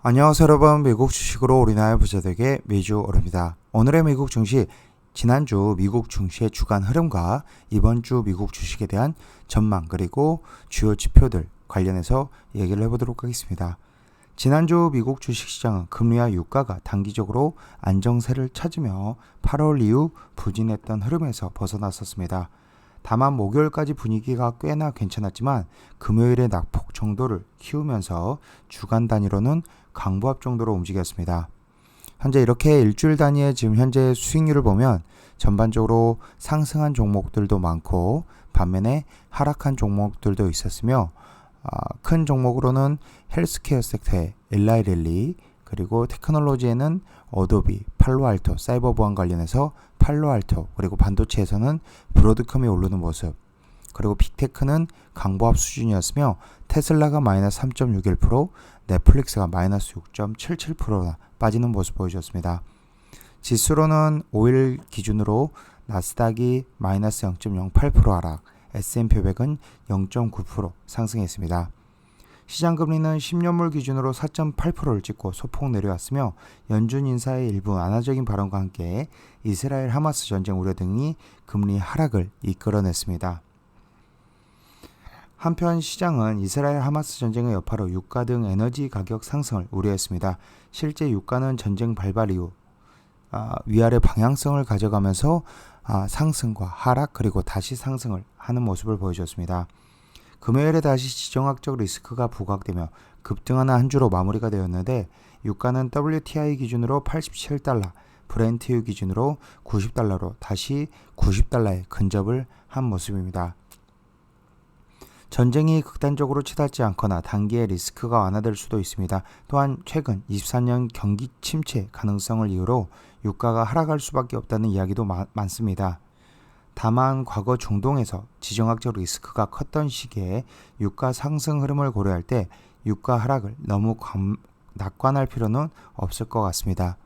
안녕하세요 여러분, 미국 주식으로 우리나라의 부자되게 매주 오릅니다. 오늘의 미국 증시, 지난주 미국 증시의 주간 흐름과 이번 주 미국 주식에 대한 전망 그리고 주요 지표들 관련해서 얘기를 해보도록 하겠습니다. 지난주 미국 주식시장은 금리와 유가가 단기적으로 안정세를 찾으며 8월 이후 부진했던 흐름에서 벗어났었습니다. 다만 목요일까지 분위기가 꽤나 괜찮았지만 금요일에 낙폭 정도를 키우면서 주간 단위로는 강보합 정도로 움직였습니다. 현재 이렇게 일주일 단위의 지금 현재 수익률을 보면 전반적으로 상승한 종목들도 많고 반면에 하락한 종목들도 있었으며 큰 종목으로는 헬스케어 섹터의 엘라이릴리, 그리고 테크놀로지에는 어도비, 팔로알토, 사이버 보안 관련해서 팔로알토, 그리고 반도체에서는 브로드컴이 오르는 모습, 그리고 빅테크는 강보합 수준이었으며 테슬라가 마이너스 3.61%, 넷플릭스가 마이너스 6.77%나 빠지는 모습 보여줬습니다. 지수로는 5일 기준으로 나스닥이 마이너스 0.08% 하락, S&P 500은 0.9% 상승했습니다. 시장금리는 10년물 기준으로 4.8%를 찍고 소폭 내려왔으며 연준 인사의 일부 완화적인 발언과 함께 이스라엘 하마스 전쟁 우려 등이 금리 하락을 이끌어냈습니다. 한편 시장은 이스라엘 하마스 전쟁의 여파로 유가 등 에너지 가격 상승을 우려했습니다. 실제 유가는 전쟁 발발 이후 위아래 방향성을 가져가면서 상승과 하락 그리고 다시 상승을 하는 모습을 보여줬습니다. 금요일에 다시 지정학적 리스크가 부각되며 급등하는 한 주로 마무리가 되었는데 유가는 WTI 기준으로 87달러, 브렌트유 기준으로 90달러로 다시 90달러에 근접을 한 모습입니다. 전쟁이 극단적으로 치닫지 않거나 단기의 리스크가 완화될 수도 있습니다. 또한 최근 24년 경기 침체 가능성을 이유로 유가가 하락할 수밖에 없다는 이야기도 많습니다. 다만 과거 중동에서 지정학적 리스크가 컸던 시기에 유가 상승 흐름을 고려할 때 유가 하락을 너무 낙관할 필요는 없을 것 같습니다.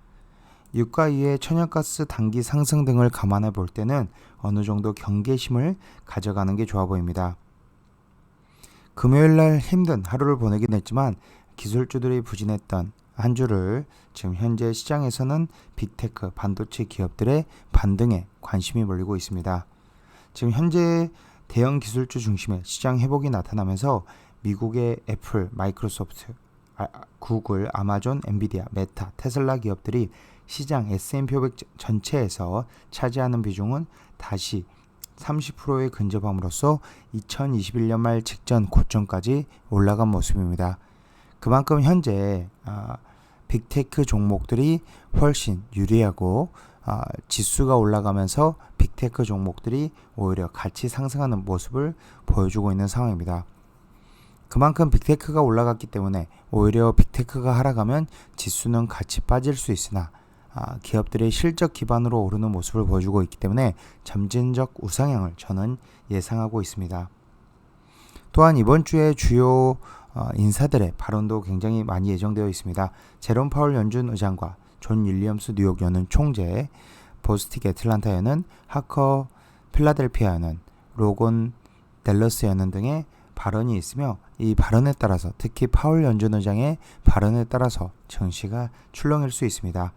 유가 이외에 천연가스 단기 상승 등을 감안해 볼 때는 어느 정도 경계심을 가져가는 게 좋아 보입니다. 금요일날 힘든 하루를 보내긴 했지만 기술주들이 부진했던 한 주를 지금 현재 시장에서는 빅테크, 반도체 기업들의 반등에 관심이 몰리고 있습니다. 지금 현재 대형 기술주 중심의 시장 회복이 나타나면서 미국의 애플, 마이크로소프트, 구글, 아마존, 엔비디아, 메타, 테슬라 기업들이 시장 S&P 500 전체에서 차지하는 비중은 다시 30%에 근접함으로써 2021년 말 직전 고점까지 올라간 모습입니다. 그만큼 현재 빅테크 종목들이 훨씬 유리하고 지수가 올라가면서 빅테크 종목들이 오히려 같이 상승하는 모습을 보여주고 있는 상황입니다. 그만큼 빅테크가 올라갔기 때문에 오히려 빅테크가 하락하면 지수는 같이 빠질 수 있으나 기업들의 실적 기반으로 오르는 모습을 보여주고 있기 때문에 점진적 우상향을 저는 예상하고 있습니다. 또한 이번 주에 주요 인사들의 발언도 굉장히 많이 예정되어 있습니다. 제롬 파월 연준 의장과 존 윌리엄스 뉴욕 연은 총재, 보스틱 애틀란타 연은, 하커 필라델피아 연은, 로건 댈러스 연은 등의 발언이 있으며 이 발언에 따라서 특히 파월 연준 의장의 발언에 따라서 증시가 출렁일 수 있습니다.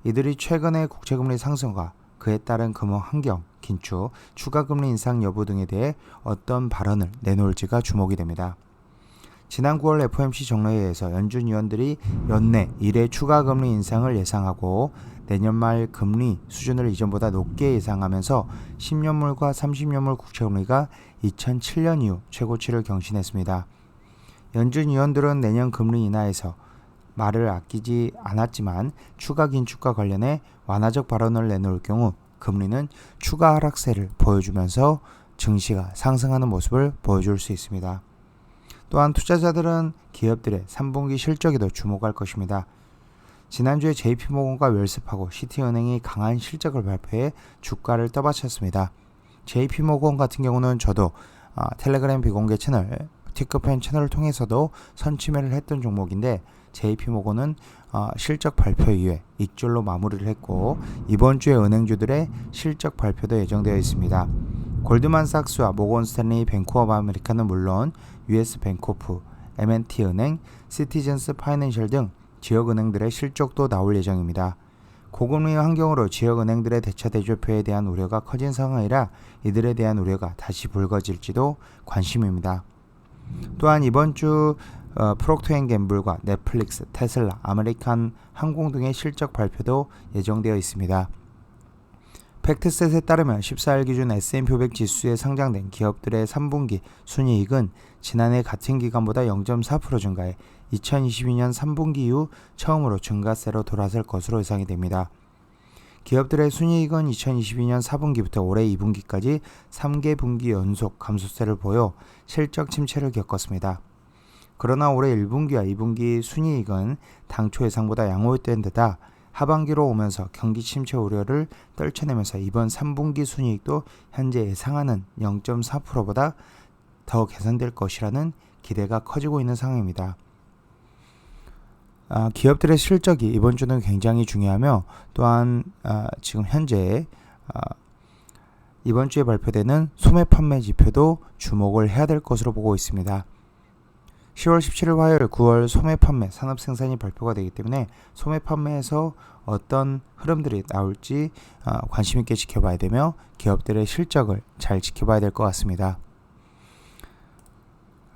이들이 최근의 국채금리 상승과 그에 따른 금융 환경, 긴축, 추가 금리 인상 여부 등에 대해 어떤 발언을 내놓을지가 주목이 됩니다. 지난 9월 FOMC 정례회에서 연준 위원들이 연내 1회 추가 금리 인상을 예상하고 내년 말 금리 수준을 이전보다 높게 예상하면서 10년물과 30년물 국채금리가 2007년 이후 최고치를 경신했습니다. 연준 위원들은 내년 금리 인하에서 말을 아끼지 않았지만 추가 긴축과 관련해 완화적 발언을 내놓을 경우 금리는 추가 하락세를 보여주면서 증시가 상승하는 모습을 보여줄 수 있습니다. 또한 투자자들은 기업들의 3분기 실적에도 주목할 것입니다. 지난주에 JP모건과 웰스파고, 시티은행이 강한 실적을 발표해 주가를 떠받쳤습니다. JP모건 같은 경우는 저도 텔레그램 비공개 채널, 티커팬 채널을 통해서도 선취매를 했던 종목인데 JP모건은 실적 발표 이후에 익절로 마무리를 했고 이번 주에 은행주들의 실적 발표도 예정되어 있습니다. 골드만삭스와 모건스탠리 뱅크 오브 아메리카는 물론 US 뱅코프, M&T 은행, 시티즌스 파이낸셜 등 지역은행들의 실적도 나올 예정입니다. 고금리 환경으로 지역은행들의 대차 대조표에 대한 우려가 커진 상황이라 이들에 대한 우려가 다시 불거질지도 관심입니다. 또한 이번 주 프록터앤갬블과 넷플릭스, 테슬라, 아메리칸 항공 등의 실적 발표도 예정되어 있습니다. 팩트셋에 따르면 14일 기준 S&P 500 지수에 상장된 기업들의 3분기 순이익은 지난해 같은 기간보다 0.4% 증가해 2022년 3분기 이후 처음으로 증가세로 돌아설 것으로 예상이 됩니다. 기업들의 순이익은 2022년 4분기부터 올해 2분기까지 3개 분기 연속 감소세를 보여 실적 침체를 겪었습니다. 그러나 올해 1분기와 2분기 순이익은 당초 예상보다 양호했던 데다 하반기로 오면서 경기 침체 우려를 떨쳐내면서 이번 3분기 순이익도 현재 예상하는 0.4%보다 더 개선될 것이라는 기대가 커지고 있는 상황입니다. 기업들의 실적이 이번 주는 굉장히 중요하며 또한 지금 현재 이번 주에 발표되는 소매 판매 지표도 주목을 해야 될 것으로 보고 있습니다. 10월 17일 화요일 9월 소매 판매 산업 생산이 발표가 되기 때문에 소매 판매에서 어떤 흐름들이 나올지 관심 있게 지켜봐야 되며 기업들의 실적을 잘 지켜봐야 될 것 같습니다.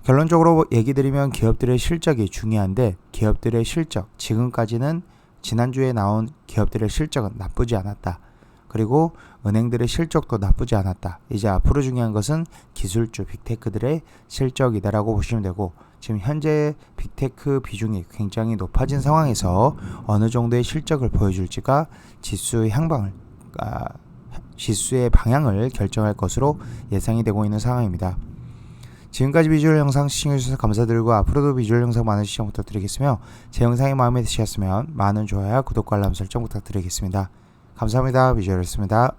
결론적으로 얘기 드리면 기업들의 실적이 중요한데 기업들의 실적, 지금까지는 지난주에 나온 기업들의 실적은 나쁘지 않았다. 그리고 은행들의 실적도 나쁘지 않았다. 이제 앞으로 중요한 것은 기술주 빅테크들의 실적이다라고 보시면 되고 지금 현재 빅테크 비중이 굉장히 높아진 상황에서 어느 정도의 실적을 보여줄지가 지수의 방향을 결정할 것으로 예상이 되고 있는 상황입니다. 지금까지 비주얼 영상 시청해주셔서 감사드리고 앞으로도 비주얼 영상 많은 시청 부탁드리겠으며 제 영상이 마음에 드셨으면 많은 좋아요, 구독과 알람 설정 부탁드리겠습니다. 감사합니다. 비주얼이었습니다.